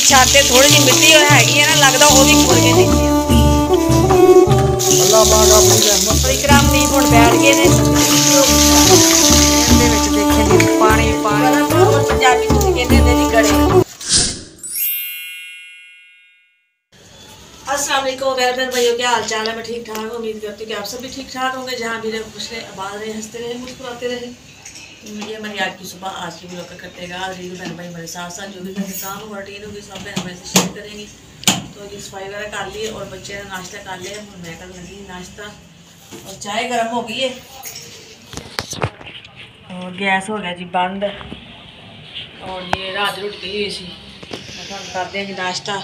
छत ते थोड़ी जी मिट्टी हैगी है ना, लगता वो भी खुल के नीचे परिक्राम नहीं हुण बैठ गए ने देखे जी पानी पानी पंजाबी तुसीं कहंदे हुंदे जी गड़े। अस्सलाम वालेकुम बहन भाइयों, क्या हाल चाल है? मैं ठीक ठाक, उम्मीद करती हूँ कि आप सब भी ठीक ठाक होंगे, जहाँ भी रहे खुश रहे, आबाद रहे, हंसते रहे, मुस्कुराते रहे। ये हमारी आज की सुबह आज की ब्लॉग का करते हैं बहन भाई मेरे साथ साथ जो भी घर के काम हो रूटीन होगी सब बहन भाई से शेयर करेंगी। तो ये सफाई वगैरह कर लिए और बच्चे ने नाश्ता कर लिया, मैं कर लगी नाश्ता और चाय गर्म हो गई है और गैस हो गया जी बंद और ये रात रोटी गई हुई सी करते हैं जी नाश्ता।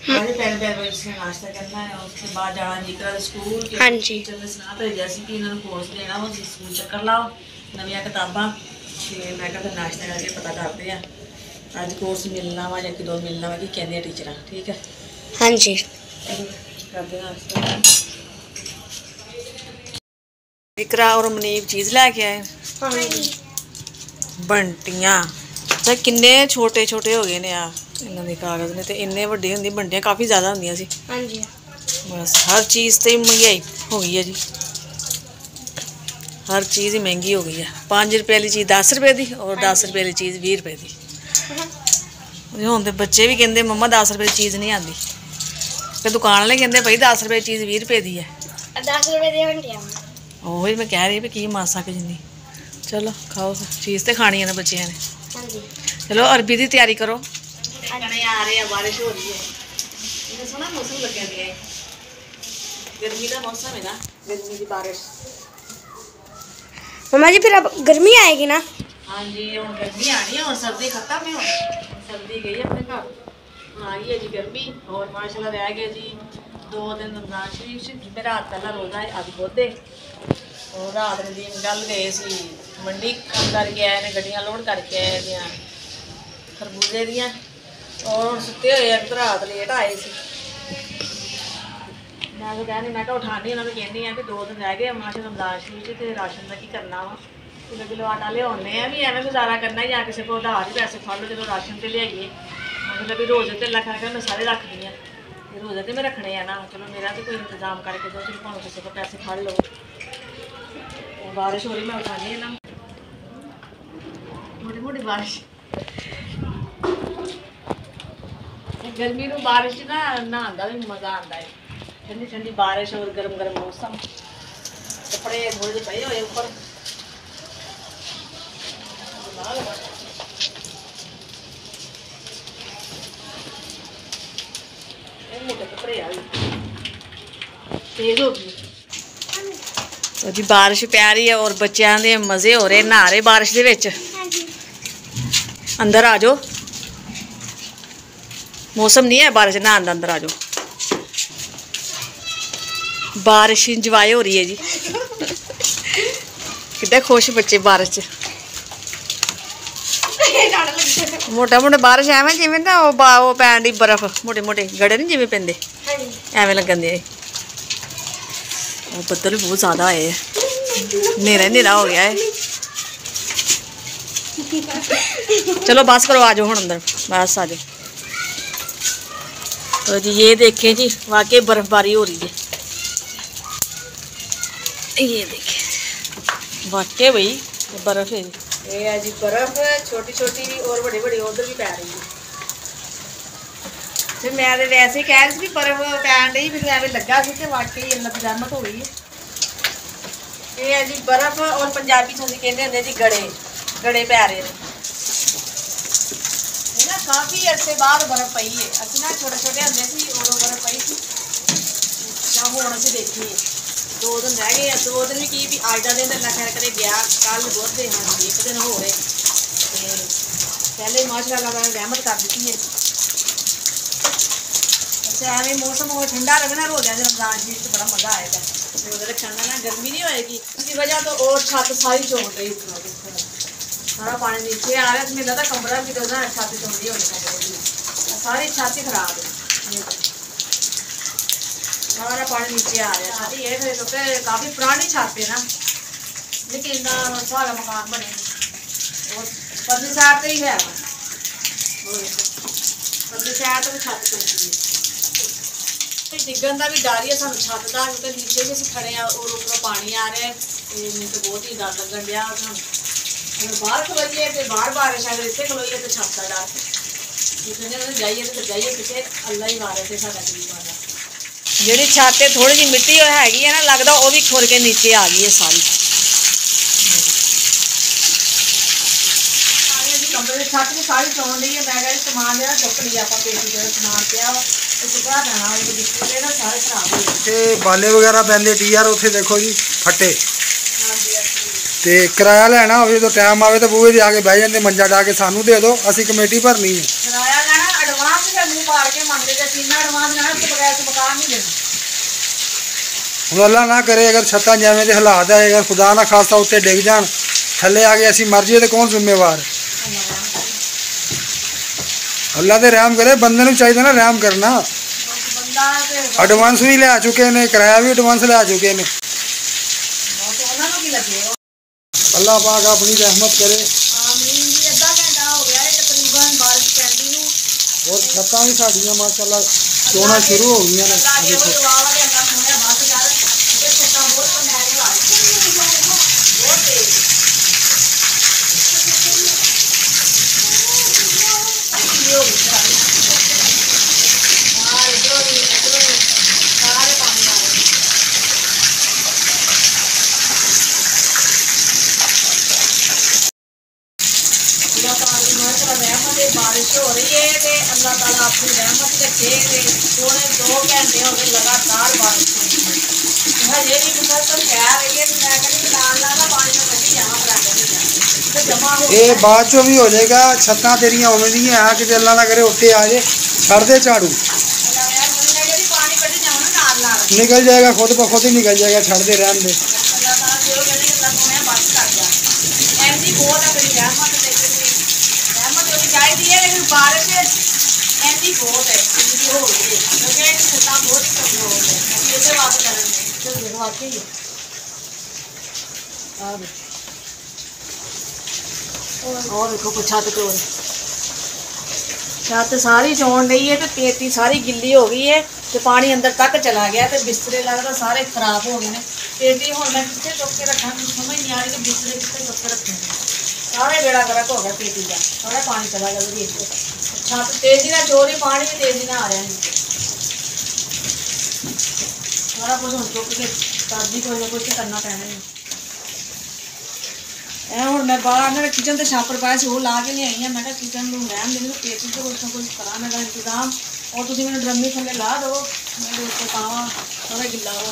नाश्ता करना है उसके बाद जाना निकल स्कूल। हाँ जी सलाह भेजा सी कि इन्होंने कोर्स देना वो स्कूल चक्कर लाओ नवियां किताबां ते मैं फिर नाश्ता करके पता करते हैं अज कोर्स मिलना वा या किलो मिलना वा कि कहने टीचर ठीक है। हाँ जी करते नाश्ता। इकरा और मनीब चीज़ लैके आए बंटियां अच्छा किन्ने छोटे छोटे हो गए ने आ इन्हों के कागज़ ने तो इन्ने वड्डी होंदी बंटियां काफ़ी ज़्यादा होंदियां सी। हाँ जी बस हर चीज़ तो महंगाई हो गई है जी, हर चीज़ ही महंगी हो गई है। 5 रुपये वाली चीज़ 10 रुपये की और 10 रुपये वाली चीज़ 20 रुपये की। हुण तो बच्चे भी कहते मम्मा 10 रुपये की चीज़ नहीं आती, फिर दुकान वाले कहते भाई 10 रुपये की चीज़ 20 रुपये की है। 10 रुपये दी वही मैं कह रही भी की मासा कि जिन्नी चलो खाओ चीज़ तो खानी है ना बच्चों ने। चलो अरबी की तैयारी करो। आ रहे हैं बारिश हो रही है सोहना मौसम लगे दिया है गर्मी का मौसम है ना गर्मी की बारिश। मम्मा जी फिर अब गर्मी आएगी ना? हाँ जी हम गर्मी आनी है और सर्दी खत्म है सर्दी गई अपने घर आ रही है जी गर्मी और माशाल्लाह रह गए जी 2 दिन रमजान शरीफ से रात पहला रोज़ा है अज बोधे और रात में दिन गल गए सी मंडी करके आए ने गड्डियां लोड करके आए दियां खरबूजे दियां और सुते हुए एक रात लेट आए सी। मैं तो कहनी मैं उठानी उन्होंने कहनी है कि 2 दिन रह गए माशा रमजान शरीफ से राशन का की करना वा किलो किलो आटा लियाने भी एवं गुजारा करना या किसी को उधार ही पैसे फड़ लो जो राशन से लियाइए मतलब भी रोज़े तो लखा कर मैं सारे रख दी रोज़े तो मैं रखने हैं ना चलो मेरा तो कोई इंतजाम करके दो चलो भाव किसी को पैसे फड़ लो। बारिश हो रही मैं उठानी है ना मोटी मोटी बारिश गर्मी में बारिश ना नहाने भी मज़ा आता है ठंडी ठंडी बारिश और गर्म गर्म मौसम कपड़े थोड़े जे पे हुए ऊपर मोटे कपड़े तेज हो गई तो जी बारिश पै रही है और बच्चों के मज़े हो रहे नहा रहे बारिश के विच। अंदर आ जाओ मौसम नहीं है बारिश नहाने का अंदर आ जाओ बारिश इंजॉय हो रही है जी कितने खुश बच्चे बारिश च मोटा मोटा बारिश एवं जिमें ना वो पैन दी बर्फ मोटे मोटे गड़े नहीं जिमें पेंदे एवं लगन दे बदल भी बहुत ज़्यादा आए न्हेरा न्हेरा हो गया है। चलो बस करो आ जाओ हम अंदर बस आ जाओ। तो जी ये देखें जी वाकई बर्फबारी हो रही है ये देखें वाकई भाई बर्फ है ये है जी बर्फ छोटी छोटी भी और बड़ी बड़ी उधर भी पै रही है। फिर मैं तो वैसे ही कह रही थी बर्फ पैन रही फिर एवं लगा सी कि वाकई अल्लाह की रहमत हो गई है। ये है जी बर्फ और पंजाबी च कहते होंगे जी गड़े गड़े पै रहे हैं ना काफ़ी अरसे बाद बर्फ पई है असं ना छोटे छोटे होंगे सी उदों बर्फ पई सी हूँ अस देखिए 2 दिन रह गए 2 दिन भी की भी अज का दिन अल्लाह खैर करे गया कल बुध हाँ जी 1 दिन हो गए पहले माशाअल्लाह ताला रहमत कर दी है। अच्छा एवं मौसम और ठंडा लगना रोज़ा रमजान जी बड़ा मज़ा आएगा रोज़ा रखने ना गर्मी नहीं होएगी इसकी वजह तो और छत सारी चौंक रही सारा पानी नीचे आ रहा है मेरा तो कमरा भी तो ना छत चौंकी होनी सारी छत ही खराब है सारा पानी नीचे आ रहा है ये फिर क्योंकि काफ़ी पुरानी छत है ना लेकिन सारा मकान बने और परली साइड ते ही है परली साइड तो छत पैंदी है डिगन का भी डर ही है सानू छत का क्योंकि नीचे भी असीं खड़े और ऊपर पानी आ रहा है मैनूं तो बहुत ही डर लगन दिया अगर बाहर खलोईए तो बाहर बारिश अगर इत्थे खलोईए तो छत का डर कहते जाइए तो जाइए पिछे अल्लाह ही मारे थे साडा गरीब वाला ਜਿਹੜੀ ਛੱਤ ਤੇ ਥੋੜੀ ਜਿਹੀ ਮਿੱਟੀ ਹੈਗੀ ਹੈ ਨਾ ਲੱਗਦਾ ਉਹ ਵੀ ਖੁਰ ਕੇ ਨੀਚੇ ਆ ਗਈ ਹੈ ਸਾਰੀ कमरे छत भी सारी चौन ली है मैं समान जरा चुक लिया आप पेटी जो समान पिया चुकना पैना बिस्तर ना सारे खराब हो गए बाले वगैरह पैंदे टीआर उत्थे देखो जी फटे ते किराया लेना हो जो टाइम आवे तो बूहे दे आके बह जाते मंजा डा के सानू दे दो असी कमेटी भरनी है किराया लेना एडवांस से मुंह पाड़ के मांगते थे सीना एडवांस लेना उसके बगैर तो मकान नहीं देना हुण अल्लाह ना करे अगर छत्तां जिवें दे हालात है अगर खुदा ना खासा उत्ते डिग जान थले आ गए असी मर जाइए तो कौन जिम्मेवार अल्लाह ते रहम करे बंदे नूं चाहिए ना रहम करना एडवांस भी ले चुके ने किराया भी एडवांस ले चुके ने अल्लाह पाक अपनी रहमत करे आमीन जी अद्धा घंटा हो गया है तकरीबन बारिश पैंदी नूं और छत्तां भी साडियां माशाअल्लाह चोना शुरू हो गई ने देखो दुआ वाले अल्लाह सोने बस कर ये छत्तां बहुत पनैरी आ रही बहुत तेज बारिश हो रही है तो अल्लाह ताला अपनी रहमत रखे सोने 2 घंटे हो गए लगातार बारिश हो रही है हजे भी मुसलसल कह रही है मैं कहती लाल लाल पानी में कभी जहाँ पर जमा हो ये बाद चो भी हो जाएगा छत्तां तेरियां उवें दी है कि अल्लाह ना करे उत्ते आ जाए छड़ दे झाड़ू पानी कभी जाओ ना नाल नाल निकल जाएगा खुद ब खुद ही निकल जाएगा छड़ दे रहन दे अल्लाह ताला जो कहने अल्लाह सोने बस कर जा ऐसी बहुत अपनी रहमत चाहिए है लेकिन बारिश ऐसी बहुत है हो रही है क्योंकि छत्ता बहुत ही कमजोर है इसे बात करेंगे वाकई और देखो कुछ छत पे छत सारी चोन रही है तो पेटी सारी गिल्ली हो गई है तो पानी अंदर तक चला गया तो बिस्तरे लगता सारे खराब हो गए हैं पेटी हूँ मैं कितने चुक के रखा समझ नहीं आ रही कि बिस्तरे कितने चुक के रखे सारे बेड़ा गर्क हो गया पेटी का सारा पानी चला गया छत तेजी ना चोरी पानी भी तेजी ना आ रहा है सारा कुछ हम चुक के ताजी कोई ना कुछ करना पैना है हूँ मैं बाहर ना किचन से छापर पाया से वो ला के नहीं आई है मैं किचन में रहन देने पेटी से कुछ ना कुछ करा मेरा इंतजाम और तुम मैंने ड्रमी थले ला दो मेरे ऊपर पावा सारा गिला हो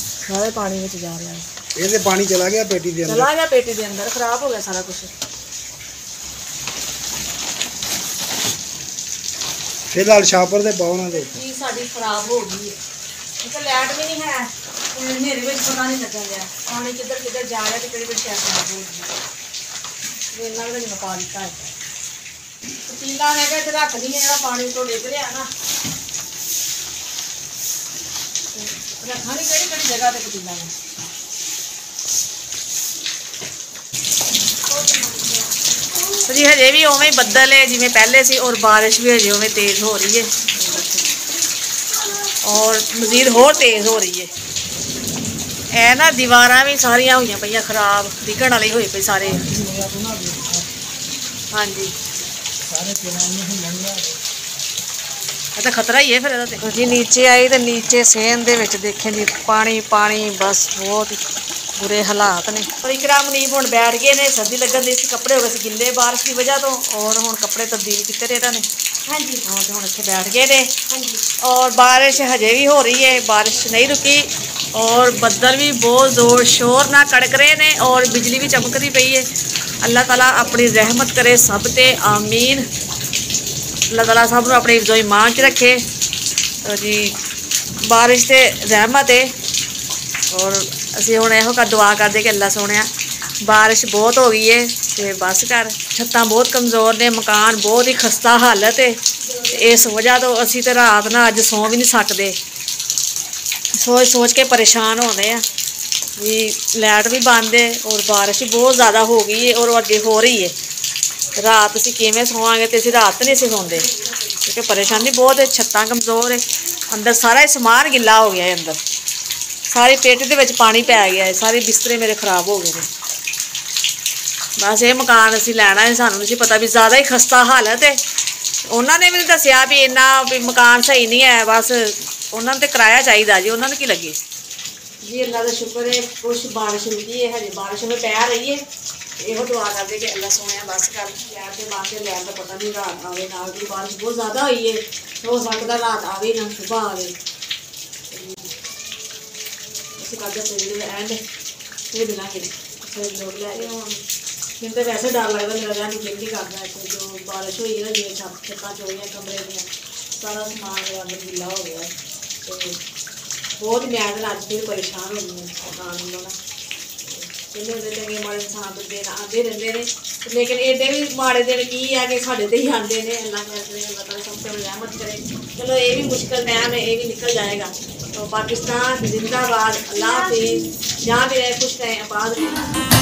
सारे पानी में जा रहा है ये पानी चला गया पेटी दे अंदर चला गया पेटी दे अंदर खराब हो गया सारा कुछ फिलहाल छापर दे पाओ ना दे चीज साडी खराब हो गई है तो लाइट भी नहीं है नेरे में पता नहीं लगन दिया पानी किधर किधर जा रहा है तो कड़ी क्या खराब हो गई ये लगदा नहीं पा दिता है पतीला है कि रख दी है पानी तो डिग रहा ना रखा नहीं कड़ी जगह पे पतीला है जी हजे भी उवें बदल है जिमें पहले सी और बारिश भी हजे उवें तेज़ हो रही है और मजीद होर तेज़ हो रही है ए ना दीवारां भी सारियां हुई पईयां खराब डिगण वाली हुई पई सारे हाँ जी तो खतरा ही है फिर देखो जी नीचे आई तो नीचे सेन दे विच देखें जी पानी पानी बस बहुत बुरे हालात ने और इकरा मुनीब हुण बैठ गए ने सर्दी लगन दी सी कपड़े हो गए गिले बारिश की वजह तो और हुण कपड़े तब्दील किते ने इन्होंने हाँ जी हाँ तो हुण इत्थे बैठ गए ने हाँ जी और बारिश हजे भी हो रही है बारिश नहीं रुकी और बदल भी बहुत जोर शोर ना कड़क रहे ने और बिजली भी चमकती पई है अल्लाह ताला अपनी रहमत करे सब ते आमीन अल्लाह ताला सब अपने हिफ्ज़ो ईमान च रखे तो जी बारिश से रहमत है और असी हुण इहो का दुआ करते कि अल्लाह सोने बारिश बहुत हो गई है तो बस कर छत्तां बहुत कमज़ोर ने मकान बहुत ही खस्ता हालत है इस वजह तो असी तो रात ना अज सौ भी नहीं सकते सोच सोच के परेशान होने भी लाइट भी बंद है और बारिश भी बहुत ज़्यादा हो गई है और अगे हो रही है। रात असीं किवें सोवांगे तो असीं रात नहीं असीं सौंदे क्योंकि परेशानी बहुत है। छत्तां कमज़ोर है, अंदर सारा ही समान गिला हो गया है, अंदर सारी पेट दे विच पानी पै गया है, सारे बिस्तरे मेरे खराब हो गए हैं। बस ये मकान असीं लैना है, सानूं नहीं पता भी ज़्यादा ही खस्ता हालत है। उन्होंने भी दसिया भी इन्ना भी मकान सही नहीं है, बस उन्होंने तो किराया चाहिए जी, उन्होंने की लगे जी। अल्लाह का शुक्र है कुछ बारिश रुकी है, हजे बारिश में पै रही है। यो दुआ करते कि अल्लाह सोने बस कर लैट के बाद लैट का पता नहीं रात आवे ना, की बारिश बहुत ज़्यादा हुई है, हो सकता रात आवे ना सुबह आवे। इस करते एंड फिर मिलांगे फिर लोग लै गए। मैंने तो वैसे डर लगता, मेरा ध्यान दिल नहीं करता है जो बारिश हुई है ना, जिवें छत्तां चोरियां कमरे दियां सारा समान मेरा अंदर गिला हो गया है। तो बहुत मैं तो अज फिर परेशान हो गई मकान वालों ना। कहते होंगे चंगे माड़े इंसान तो दिन आते रहते हैं, लेकिन एडे भी माड़े दिन की है कि साढ़े ते ही आते हैं। अल्लाह करे, अल्लाह ताला सब पे रहमत करे। चलो ये भी मुश्किल टाइम है, ये भी निकल जाएगा। तो पाकिस्तान जिंदाबाद, अल्लाह हाफिज़, जहाँ भी रहे खुश रहें, आबाद रहें।